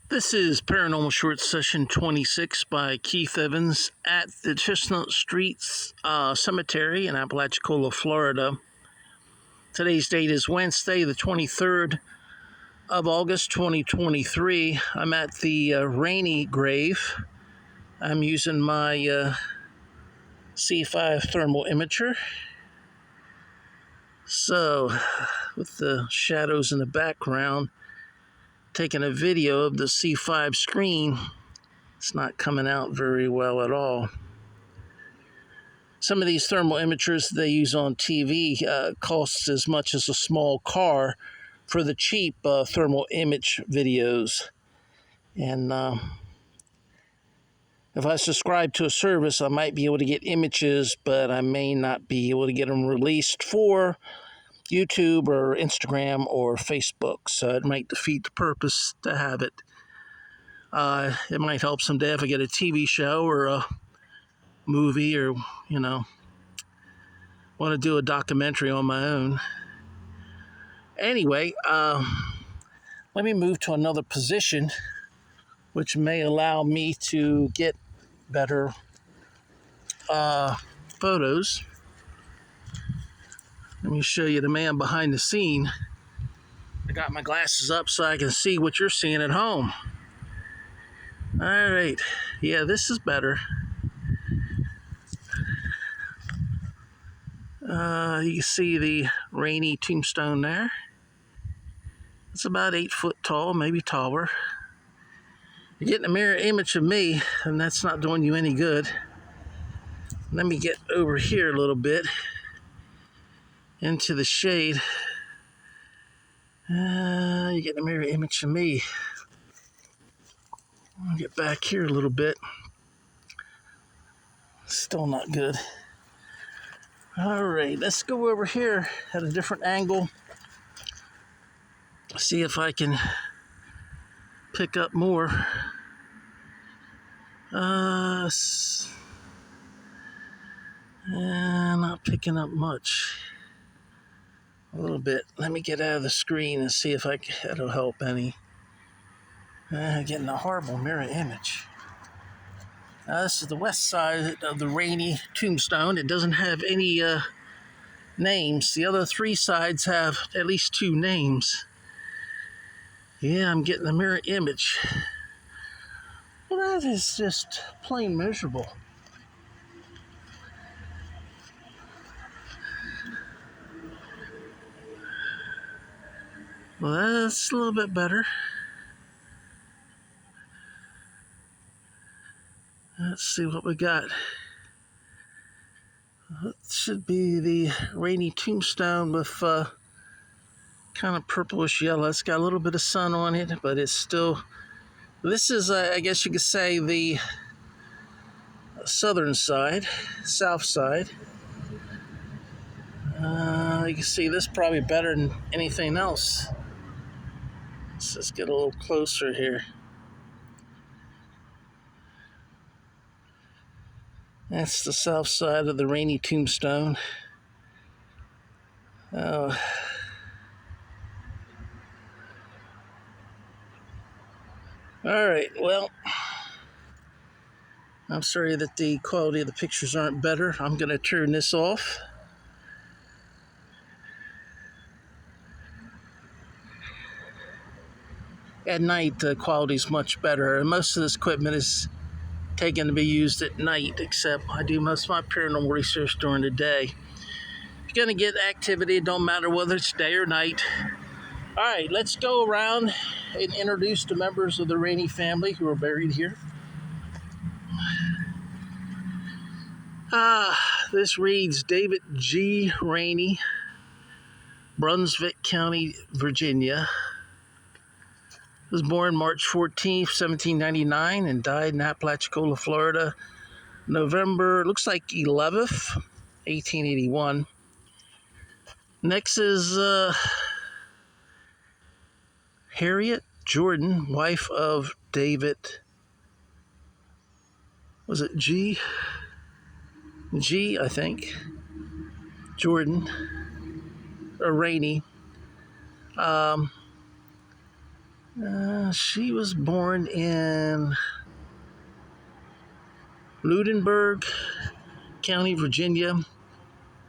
This is Paranormal Short Session 26 by Keith Evans at the Chestnut Streets Cemetery in Apalachicola, Florida. Today's date is Wednesday, the 23rd of August, 2023. I'm at the Raney grave. I'm using my C5 thermal imager. So, with the shadows in the background, taking a video of the C5 screen, it's not coming out very well at all. Some of these thermal imagers they use on TV costs as much as a small car for the cheap thermal image videos. And if I subscribe to a service, I might be able to get images, but I may not be able to get them released for YouTube or Instagram or Facebook. So it might defeat the purpose to have it. It might help someday if I get a TV show or a movie or, want to do a documentary on my own. Anyway, let me move to another position, which may allow me to get better photos. Let me show you the man behind the scene. I got my glasses up so I can see what you're seeing at home. All right. Yeah, this is better. You can see the Raney Tombstone there. It's about 8 foot tall, maybe taller. You're getting a mirror image of me, and that's not doing you any good. Let me get over here a little bit into the shade. You're getting a mirror image of me. I'll get back here a little bit. Still not good. All right, let's go over here at a different angle. See if I can pick up more. Not picking up much. A little bit. Let me get out of the screen and see if it'll help any. Getting a horrible mirror image. This is the west side of the Raney Tombstone. It doesn't have any names. The other three sides have at least 2 names. Yeah, I'm getting a mirror image. Well, that is just plain miserable. Well, that's a little bit better. Let's see what we got. It should be the Raney Tombstone with kind of purplish yellow. It's got a little bit of sun on it, but it's still... This is, I guess you could say, the southern side, south side. You can see this probably better than anything else. Let's just get a little closer here. That's the south side of the Raney Tombstone. All right, well, I'm sorry that the quality of the pictures aren't better. I'm going to turn this off. At night, the quality is much better. Most of this equipment is taken to be used at night, except I do most of my paranormal research during the day. You're going to get activity, don't matter whether it's day or night. All right, let's go around and introduce the members of the Rainey family who are buried here. This reads David G. Raney, Brunswick County, Virginia. Was born March 14th, 1799, and died in Apalachicola, Florida, November, looks like 11th, 1881. Next is Harriet Jordan, wife of David, was it G, I think, Jordan, or Raney. She was born in Lunenburg County, Virginia,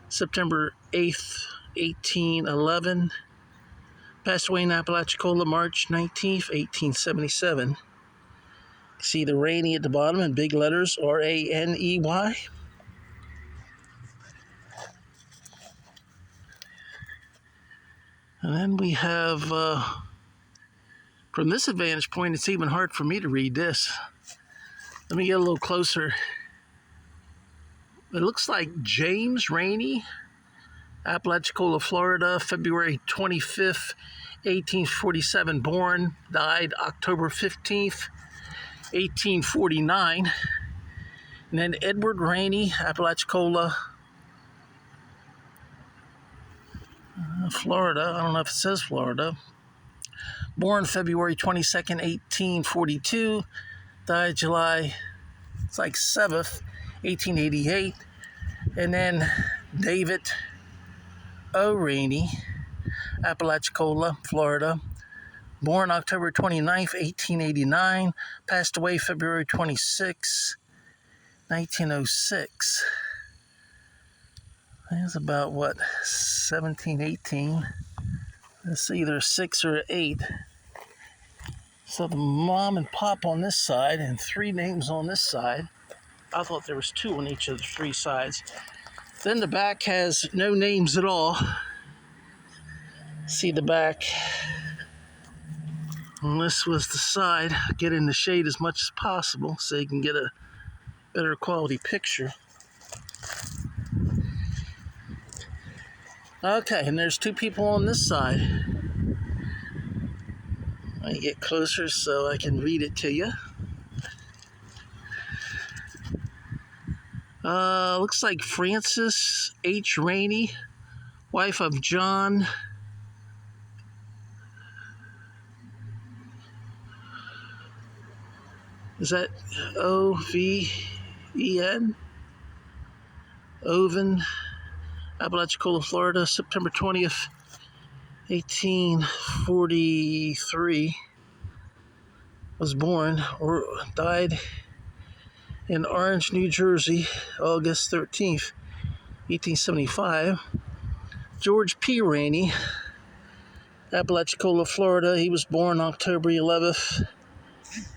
September 8th, 1811. Passed away in Apalachicola, March 19th, 1877. See the Raney at the bottom in big letters, R-A-N-E-Y. And then we have, from this vantage point, it's even hard for me to read this. Let me get a little closer. It looks like James Raney, Apalachicola, Florida, February 25th, 1847 born, died October 15th, 1849. And then Edward Raney, Apalachicola, Florida. I don't know if it says Florida. Born February 22nd, 1842. Died July, it's like 7th, 1888. And then David O. Raney, Apalachicola, Florida. Born October 29th, 1889. Passed away February 26th, 1906. That's about, what, 17, 18. It's either 6 or 8. So the mom and pop on this side and 3 names on this side. I thought there was 2 on each of the 3 sides. Then the back has no names at all. See the back. And this was the side. Get in the shade as much as possible so you can get a better quality picture. Okay, and there's 2 people on this side. Let me get closer so I can read it to you. Looks like Frances H. Raney, wife of John. Is that O-V-E-N? Oven, Apalachicola, Florida, September 20th, 1843. Was born or died in Orange, New Jersey, August 13th, 1875. George P. Raney, Apalachicola, Florida. He was born October 11th,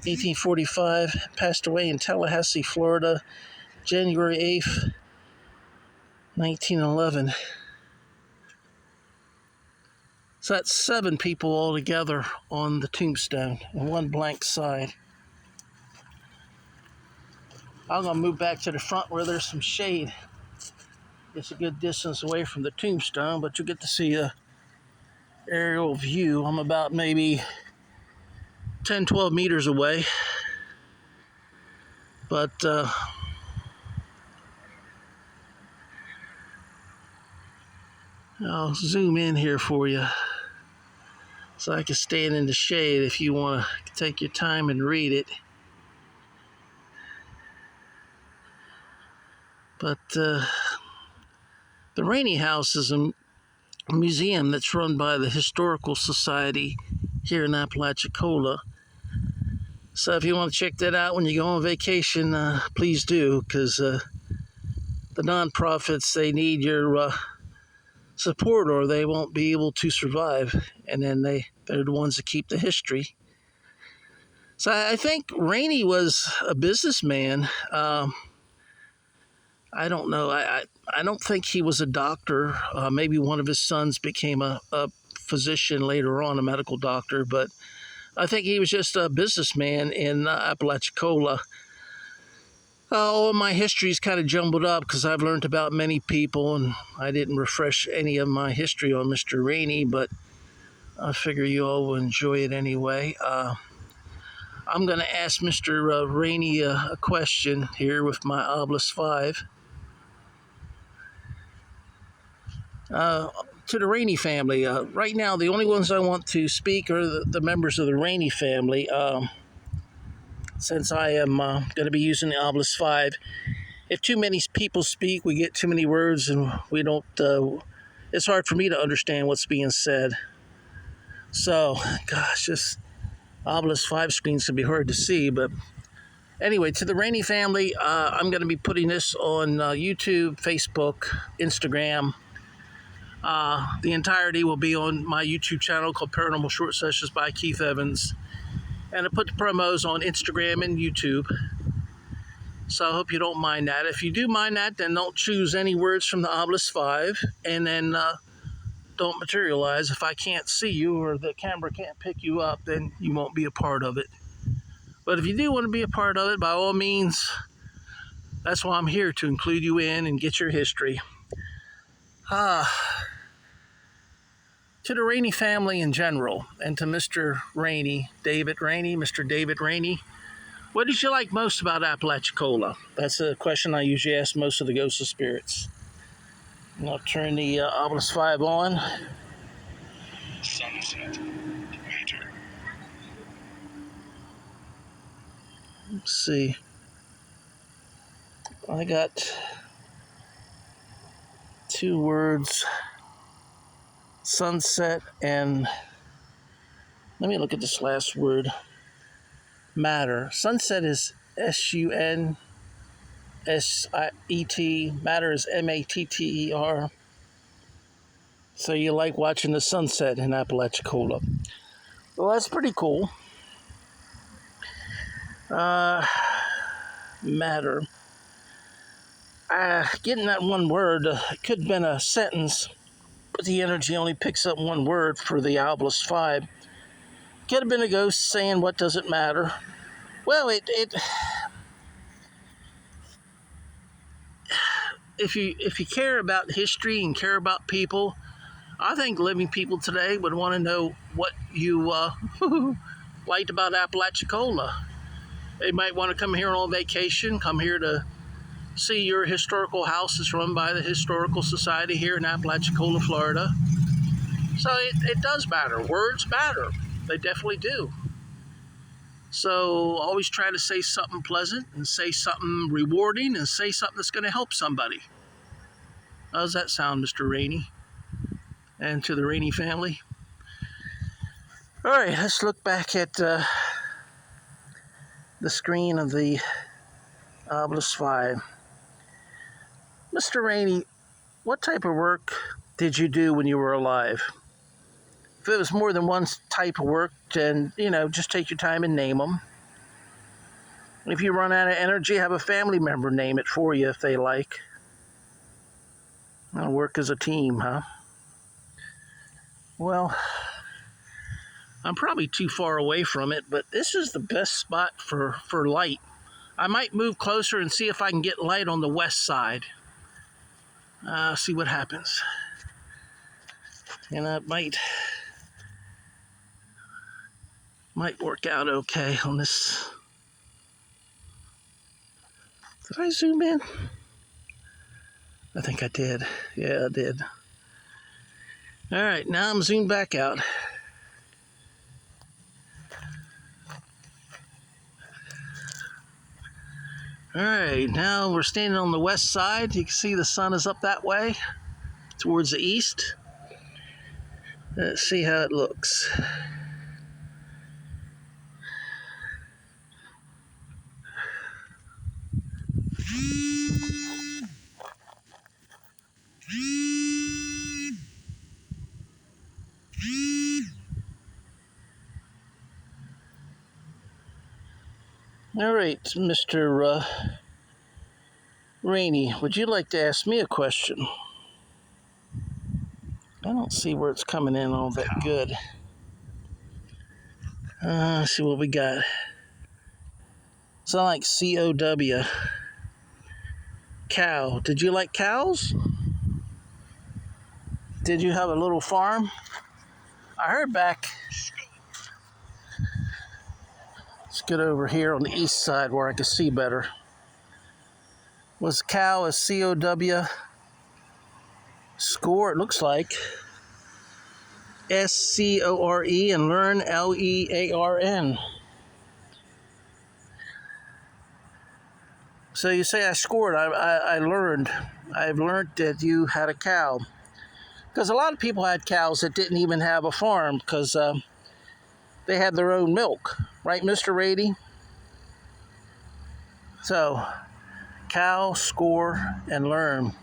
1845. Passed away in Tallahassee, Florida, January 8th, 1911. So that's 7 people altogether on the tombstone and 1 blank side. I'm going to move back to the front where there's some shade. It's a good distance away from the tombstone, but you'll get to see a aerial view. I'm about maybe 10, 12 meters away. But I'll zoom in here for you so I can stand in the shade if you want to take your time and read it. But the Raney House is a museum that's run by the Historical Society here in Apalachicola. So if you want to check that out when you go on vacation, please do, because the nonprofits, they need your support or they won't be able to survive. And then they're the ones that keep the history. So I think Raney was a businessman. I don't know. I don't think he was a doctor. Maybe one of his sons became a physician later on, a medical doctor. But I think he was just a businessman in Apalachicola. All of my history is kind of jumbled up because I've learned about many people, and I didn't refresh any of my history on Mr. Raney, but I figure you all will enjoy it anyway. I'm going to ask Mr. Raney a question here with my Ovilus 5. To the Raney family. Right now, the only ones I want to speak are the members of the Raney family. Since I am going to be using the Ovilus 5, if too many people speak, we get too many words, and we don't. It's hard for me to understand what's being said. So, gosh, just Ovilus 5 screens to be hard to see, but anyway, to the Raney family, I'm going to be putting this on YouTube, Facebook, Instagram. The entirety will be on my YouTube channel called Paranormal Short Sessions by Keith Evans. And I put the promos on Instagram and YouTube. So I hope you don't mind that. If you do mind that, then don't choose any words from the Ovilus 5. And then don't materialize. If I can't see you or the camera can't pick you up, then you won't be a part of it. But if you do want to be a part of it, by all means, that's why I'm here, to include you in and get your history. To the Raney family in general, and to Mr. Raney, David Raney, Mr. David Raney, what did you like most about Apalachicola? That's a question I usually ask most of the ghosts of spirits. And I'll turn the Ovilus 5 on. Sunset. Major. Let's see. I got 2 words. Sunset and, let me look at this last word, matter. Sunset is SUNSET, matter is MATTER. So you like watching the sunset in Apalachicola. Well, that's pretty cool. Matter. Getting that one word, it could have been a sentence, but the energy only picks up one word for the Ovilus 5. Could have been a ghost saying, what does it matter? Well, if you care about history and care about people, I think living people today would want to know what you liked about Apalachicola. They might want to come here on vacation, come here to see your historical house that's run by the Historical Society here in Apalachicola, Florida. So it does matter. Words matter. They definitely do. So always try to say something pleasant and say something rewarding and say something that's going to help somebody. How does that sound, Mr. Raney? And to the Raney family? All right, let's look back at the screen of the Ovilus 5. Mr. Raney, what type of work did you do when you were alive? If it was more than one type of work, then, just take your time and name them. If you run out of energy, have a family member name it for you if they like. I'll work as a team, huh? Well, I'm probably too far away from it, but this is the best spot for light. I might move closer and see if I can get light on the west side. See what happens. And that might work out okay on this. Did I zoom in? I think I did. Yeah, I did. All right, now I'm zoomed back out. All right, now we're standing on the west side. You can see the sun is up that way, towards the east. Let's see how it looks. All right, Mr. Raney, would you like to ask me a question? I don't see where it's coming in all that good. Let's see what we got. Sound like COW. Cow. Did you like cows? Did you have a little farm? I heard back. Let's get over here on the east side where I can see better. Was cow a COW? Score, it looks like. SCORE and learn LEARN. So you say I scored. I learned. I've learned that you had a cow. Because a lot of people had cows that didn't even have a farm. Because they had their own milk, right, Mr. Raney? So, cow, score, and learn.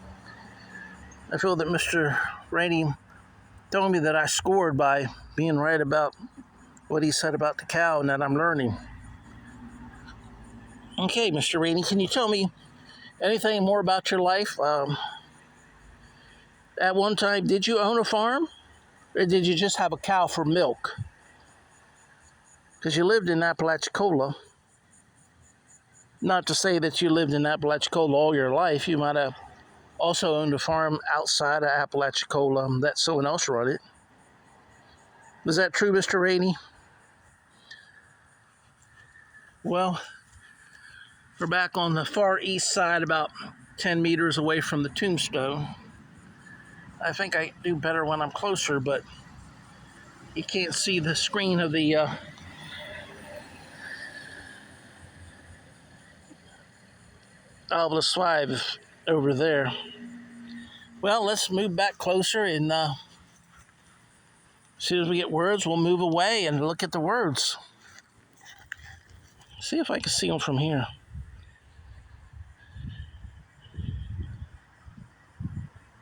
I feel that Mr. Raney told me that I scored by being right about what he said about the cow and that I'm learning. Okay, Mr. Raney, can you tell me anything more about your life? At one time, did you own a farm? Or did you just have a cow for milk? Because you lived in Apalachicola. Not to say that you lived in Apalachicola all your life. You might have also owned a farm outside of Apalachicola that someone else run it. Is that true, Mr. Raney? Well, we're back on the far east side, about 10 meters away from the tombstone. I think I do better when I'm closer, but you can't see the screen of the Ovilus 5 over there. Well, let's move back closer, and as soon as we get words, we'll move away and look at the words. See if I can see them from here.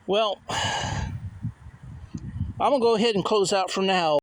Well, I'm going to go ahead and close out for now.